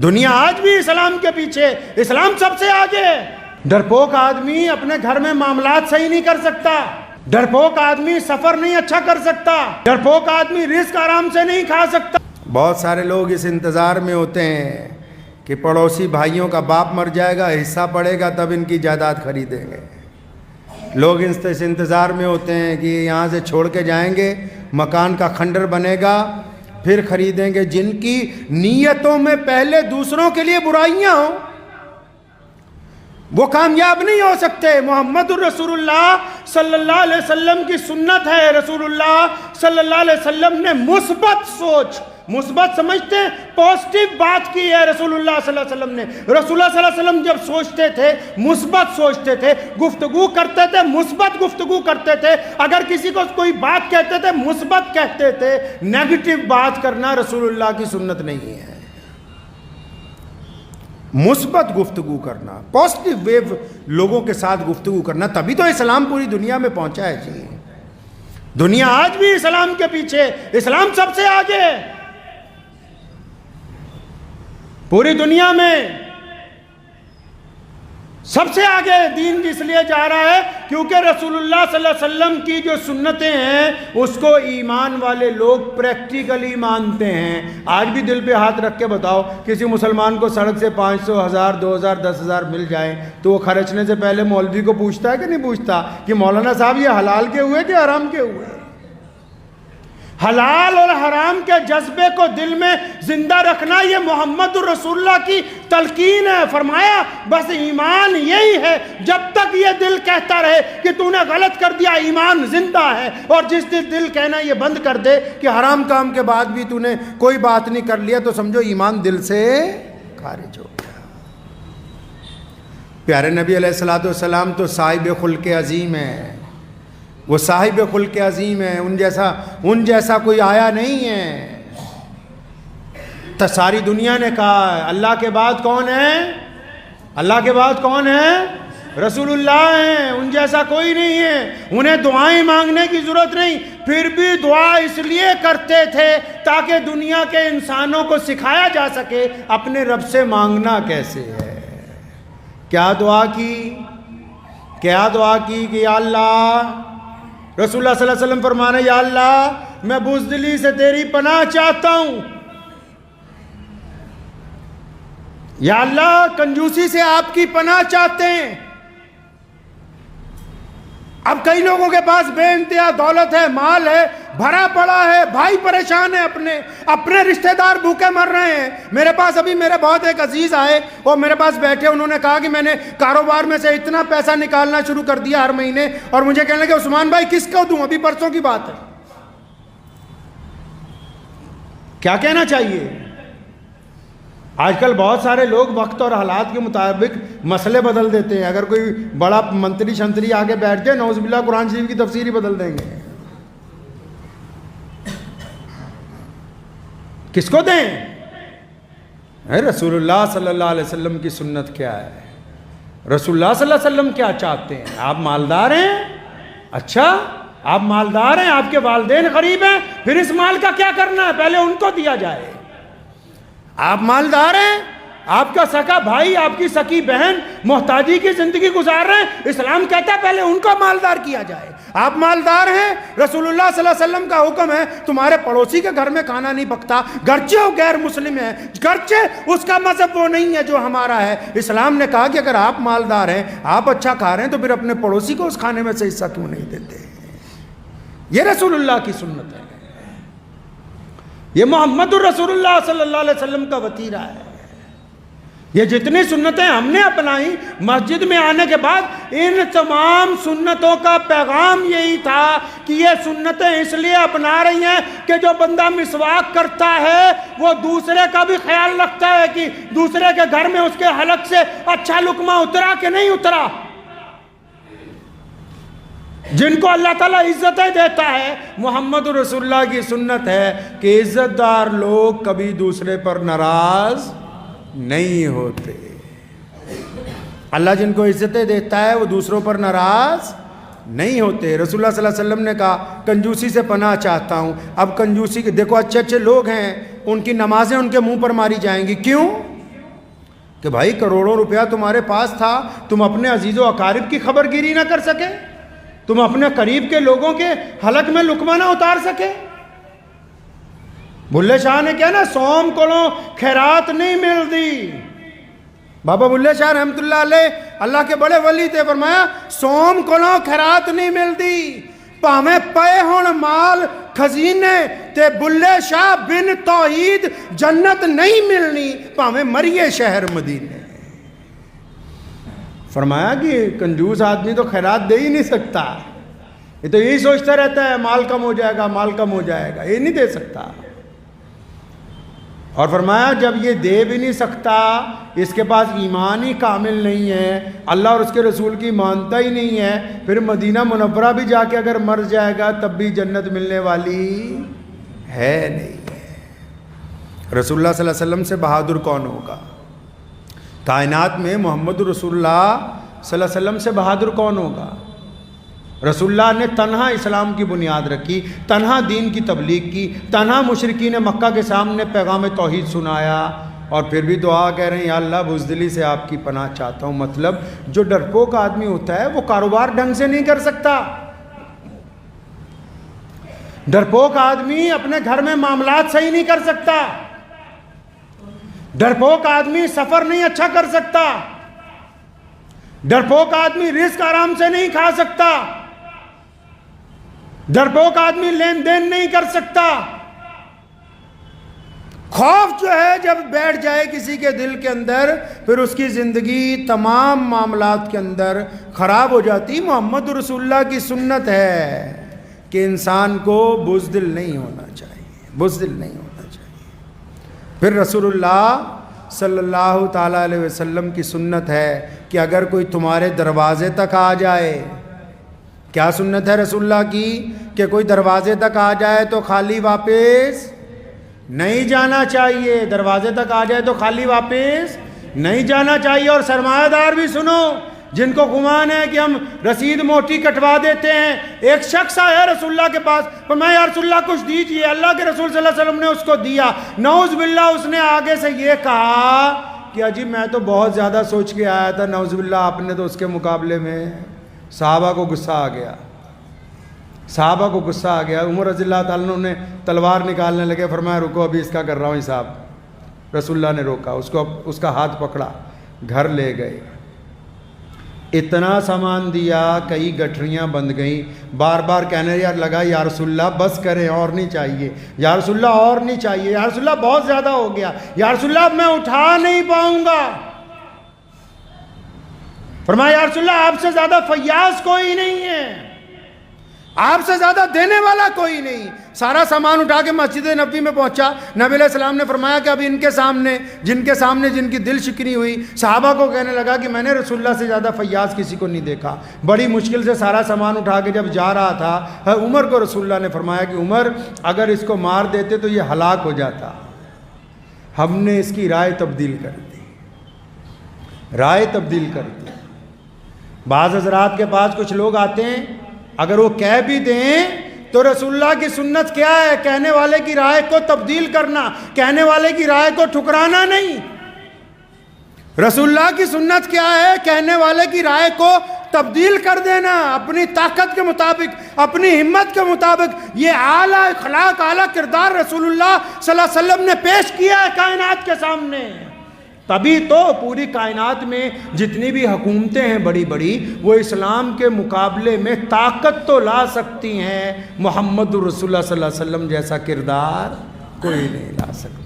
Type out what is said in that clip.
دنیا آج بھی اسلام کے پیچھے، اسلام سب سے آگے ہے۔ ڈرپوک آدمی اپنے گھر میں معاملات صحیح نہیں کر سکتا، ڈرپوک آدمی سفر نہیں اچھا کر سکتا، ڈرپوک آدمی رزق آرام سے نہیں کھا سکتا۔ بہت سارے لوگ اس انتظار میں ہوتے ہیں کہ پڑوسی بھائیوں کا باپ مر جائے گا، حصہ پڑے گا، تب ان کی جائیداد خریدیں گے۔ لوگ اس انتظار میں ہوتے ہیں کہ یہاں سے چھوڑ کے جائیں گے، مکان کا کھنڈر بنے گا، پھر خریدیں گے۔ جن کی نیتوں میں پہلے دوسروں کے لیے برائیاں ہوں وہ کامیاب نہیں ہو سکتے۔ محمد الرسول اللہ صلی اللہ علیہ وسلم کی سنت ہے، رسول اللہ صلی اللہ علیہ وسلم نے مثبت سوچ، مثبت سمجھتے ہیں، پازیٹیو بات کی ہے رسول اللہ صلی اللہ علیہ وسلم نے۔ رسول اللہ صلی اللہ علیہ وسلم جب سوچتے تھے مثبت سوچتے تھے، گفتگو کرتے تھے مثبت گفتگو کرتے تھے، اگر کسی کو کوئی بات کہتے تھے مثبت کہتے تھے۔ نیگیٹو بات کرنا رسول اللہ کی سنت نہیں ہے۔ مثبت گفتگو کرنا، پازیٹیو ویو لوگوں کے ساتھ گفتگو کرنا، تبھی تو اسلام پوری دنیا میں پہنچا ہے جی۔ دنیا آج بھی اسلام کے پیچھے، اسلام سب سے آگے ہے پوری دنیا میں، سب سے آگے دین اس لیے جا رہا ہے کیونکہ رسول اللہ صلی اللہ علیہ وسلم کی جو سنتیں ہیں اس کو ایمان والے لوگ پریکٹیکلی مانتے ہیں۔ آج بھی دل پہ ہاتھ رکھ کے بتاؤ، کسی مسلمان کو سڑک سے 500، 1000، 2000، 10,000 مل جائیں تو وہ خرچنے سے پہلے مولوی کو پوچھتا ہے کہ نہیں پوچھتا کہ مولانا صاحب یہ حلال کے ہوئے کہ حرام کے ہوئے؟ حلال اور حرام کے جذبے کو دل میں زندہ رکھنا یہ محمد الرسول اللہ کی تلقین ہے۔ فرمایا بس ایمان یہی ہے، جب تک یہ دل کہتا رہے کہ تو نے غلط کر دیا ایمان زندہ ہے، اور جس دل کہنا یہ بند کر دے کہ حرام کام کے بعد بھی تو نے کوئی بات نہیں کر لیا تو سمجھو ایمان دل سے خارج ہو گیا۔ پیارے نبی علیہ السلام تو صاحب خلق عظیم ہے، وہ صاحب خلق عظیم ہے، ان جیسا کوئی آیا نہیں ہے۔ تو ساری دنیا نے کہا اللہ کے بعد کون ہے؟ اللہ کے بعد کون ہے؟ رسول اللہ ہیں، ان جیسا کوئی نہیں ہے۔ انہیں دعائیں مانگنے کی ضرورت نہیں، پھر بھی دعا اس لیے کرتے تھے تاکہ دنیا کے انسانوں کو سکھایا جا سکے اپنے رب سے مانگنا کیسے ہے۔ کیا دعا کی؟ کیا دعا کی کہ یا اللہ، رسول اللہ صلی اللہ علیہ وسلم فرمانے یا اللہ میں بزدلی سے تیری پناہ چاہتا ہوں، یا اللہ کنجوسی سے آپ کی پناہ چاہتے ہیں۔ اب کئی لوگوں کے پاس بے انتہا دولت ہے، مال ہے، بھرا پڑا ہے، بھائی پریشان ہے، اپنے رشتہ دار بھوکے مر رہے ہیں۔ میرے پاس ابھی میرے بہت ایک عزیز آئے اور میرے پاس بیٹھے، انہوں نے کہا کہ میں نے کاروبار میں سے اتنا پیسہ نکالنا شروع کر دیا ہر مہینے، اور مجھے کہنے لگے عثمان بھائی کس کو دوں؟ ابھی پرسوں کی بات ہے۔ کیا کہنا چاہیے؟ آج کل بہت سارے لوگ وقت اور حالات کے مطابق مسئلے بدل دیتے ہیں۔ اگر کوئی بڑا منتری شنتری آگے بیٹھ جائے نعوذ باللہ قرآن شریف کی تفسیر ہی بدل دیں گے۔ کس کو دیں؟ رسول اللہ صلی اللہ علیہ وسلم کی سنت کیا ہے؟ رسول اللہ صلی اللہ علیہ وسلم کیا چاہتے ہیں؟ آپ مالدار ہیں؟ اچھا آپ مالدار ہیں، آپ کے والدین غریب ہیں، پھر اس مال کا کیا کرنا ہے؟ پہلے ان کو دیا جائے۔ آپ مالدار ہیں، آپ کا سکا بھائی، آپ کی سکی بہن محتاجی کی زندگی گزار رہے ہیں، اسلام کہتا ہے پہلے ان کو مالدار کیا جائے۔ آپ مالدار ہیں، رسول اللہ صلی اللہ علیہ وسلم کا حکم ہے تمہارے پڑوسی کے گھر میں کھانا نہیں پکتا، گرچہ وہ غیر مسلم ہے، گرچہ اس کا مذہب وہ نہیں ہے جو ہمارا ہے۔ اسلام نے کہا کہ اگر آپ مالدار ہیں، آپ اچھا کھا رہے ہیں، تو پھر اپنے پڑوسی کو اس کھانے میں سے حصہ کیوں نہیں دیتے؟ یہ رسول اللہ کی سنت ہے، یہ محمد الرسول اللہ صلی اللہ علیہ وسلم کا وتیرہ ہے۔ یہ جتنی سنتیں ہم نے اپنائی مسجد میں آنے کے بعد، ان تمام سنتوں کا پیغام یہی تھا کہ یہ سنتیں اس لیے اپنا رہی ہیں کہ جو بندہ مسواک کرتا ہے وہ دوسرے کا بھی خیال رکھتا ہے کہ دوسرے کے گھر میں اس کے حلق سے اچھا لقمہ اترا کہ نہیں اترا۔ جن کو اللہ تعالیٰ عزتیں دیتا ہے، محمد رسول اللہ کی سنت ہے کہ عزت دار لوگ کبھی دوسرے پر ناراض نہیں ہوتے۔ اللہ جن کو عزتیں دیتا ہے وہ دوسروں پر ناراض نہیں ہوتے۔ رسول اللہ صلی اللہ علیہ وسلم نے کہا کنجوسی سے پناہ چاہتا ہوں۔ اب کنجوسی کے دیکھو اچھے اچھے لوگ ہیں، ان کی نمازیں ان کے منہ پر ماری جائیں گی، کیوں؟ کہ بھائی کروڑوں روپیہ تمہارے پاس تھا، تم اپنے عزیز و اقارب کی خبر گیری نہ کر سکے، تم اپنے قریب کے لوگوں کے حلق میں لقمہ نہ اتار سکے۔ بلے شاہ نے کیا نا، سوم کولوں خیرات نہیں ملتی۔ بابا بلے شاہ رحمت اللہ علیہ اللہ کے بڑے ولی تھے، فرمایا سوم کولوں خیرات نہیں ملتی، پاویں پے ہون مال خزینے تے بلے شاہ بن توحید جنت نہیں ملنی، پاویں مریے شہر مدینے۔ فرمایا کہ کنجوس آدمی تو خیرات دے ہی نہیں سکتا، یہ تو یہی سوچتا رہتا ہے مال کم ہو جائے گا، مال کم ہو جائے گا، یہ نہیں دے سکتا۔ اور فرمایا جب یہ دے بھی نہیں سکتا، اس کے پاس ایمان ہی کامل نہیں ہے، اللہ اور اس کے رسول کی مانتا ہی نہیں ہے، پھر مدینہ منورہ بھی جا کے اگر مر جائے گا تب بھی جنت ملنے والی ہے نہیں ہے۔ رسول اللہ صلی اللہ علیہ وسلم سے بہادر کون ہوگا؟ کائنات میں محمد رسول اللہ صلی اللہ علیہ وسلم سے بہادر کون ہوگا؟ رسول اللہ نے تنہا اسلام کی بنیاد رکھی، تنہا دین کی تبلیغ کی، تنہا مشرکین مکہ کے سامنے پیغام توحید سنایا، اور پھر بھی دعا کہہ رہے ہیں یا اللہ بزدلی سے آپ کی پناہ چاہتا ہوں۔ مطلب جو ڈرپوک آدمی ہوتا ہے وہ کاروبار ڈھنگ سے نہیں کر سکتا، ڈرپوک آدمی اپنے گھر میں معاملات صحیح نہیں کر سکتا، ڈرپوک آدمی سفر نہیں اچھا کر سکتا، ڈرپوک آدمی رزق آرام سے نہیں کھا سکتا، ڈرپوک آدمی لین دین نہیں کر سکتا۔ خوف جو ہے جب بیٹھ جائے کسی کے دل کے اندر، پھر اس کی زندگی تمام معاملات کے اندر خراب ہو جاتی۔ محمد رسول اللہ کی سنت ہے کہ انسان کو بزدل نہیں ہونا چاہیے، بزدل نہیں ہونا چاہیے۔ پھر رسول اللہ صلی اللہ تعالیٰ علیہ وسلم کی سنت ہے کہ اگر کوئی تمہارے دروازے تک آ جائے، کیا سنت ہے رسول اللہ کی؟ کہ کوئی دروازے تک آ جائے تو خالی واپس نہیں جانا چاہیے، دروازے تک آ جائے تو خالی واپس نہیں جانا چاہیے۔ اور سرمایہ دار بھی سنو، جن کو گمان ہے کہ ہم رسید موٹی کٹوا دیتے ہیں، ایک شخص آیا رسول اللہ کے پاس، فرمایا یا رسول اللہ کچھ دیجئے، اللہ کے رسول صلی اللہ علیہ وسلم نے اس کو دیا، نعوذ باللہ اس نے آگے سے یہ کہا کہ اجی میں تو بہت زیادہ سوچ کے آیا تھا، نعوذ باللہ آپ نے تو اس کے مقابلے میں۔ صحابہ کو غصہ آ گیا، صحابہ کو غصہ آ گیا، عمر رضی اللہ تعالیٰ عنہ نے تلوار نکالنے لگے، فرمایا رکو ابھی اس کا کر رہا ہوں حساب۔ رسول اللہ نے روکا، اس کا ہاتھ پکڑا، گھر لے گئے، اتنا سامان دیا، کئی گٹھریاں بند گئیں، بار بار کہنے لگا یا رسول اللہ بس کریں، اور نہیں چاہیے، یا رسول اللہ اور نہیں چاہیے، یا رسول اللہ بہت زیادہ ہو گیا، یا رسول اللہ اب میں اٹھا نہیں پاؤں گا۔ فرمایا یا رسول اللہ آپ سے زیادہ فیاض کوئی نہیں ہے، آپ سے زیادہ دینے والا کوئی نہیں۔ سارا سامان اٹھا کے مسجد نبوی میں پہنچا، نبی علیہ السلام نے فرمایا کہ اب ان کے سامنے جن کی دل شکنی ہوئی، صحابہ کو کہنے لگا کہ میں نے رسول اللہ سے زیادہ فیاض کسی کو نہیں دیکھا۔ بڑی مشکل سے سارا سامان اٹھا کے جب جا رہا تھا، عمر کو رسول اللہ نے فرمایا کہ عمر اگر اس کو مار دیتے تو یہ ہلاک ہو جاتا، ہم نے اس کی رائے تبدیل کر دی، رائے تبدیل کر دی۔ بعض حضرات کے پاس کچھ لوگ آتے ہیں، اگر وہ کہہ بھی دیں تو رسول اللہ کی سنت کیا ہے؟ کہنے والے کی رائے کو تبدیل کرنا، کہنے والے کی رائے کو ٹھکرانا نہیں۔ رسول اللہ کی سنت کیا ہے؟ کہنے والے کی رائے کو تبدیل کر دینا، اپنی طاقت کے مطابق، اپنی ہمت کے مطابق۔ یہ اعلیٰ اخلاق، اعلیٰ کردار رسول اللہ صلی اللہ علیہ وسلم نے پیش کیا ہے کائنات کے سامنے، تبھی تو پوری کائنات میں جتنی بھی حکومتیں ہیں بڑی بڑی، وہ اسلام کے مقابلے میں طاقت تو لا سکتی ہیں، محمد رسول اللہ صلی اللہ علیہ وسلم جیسا کردار کوئی نہیں لا سکتا۔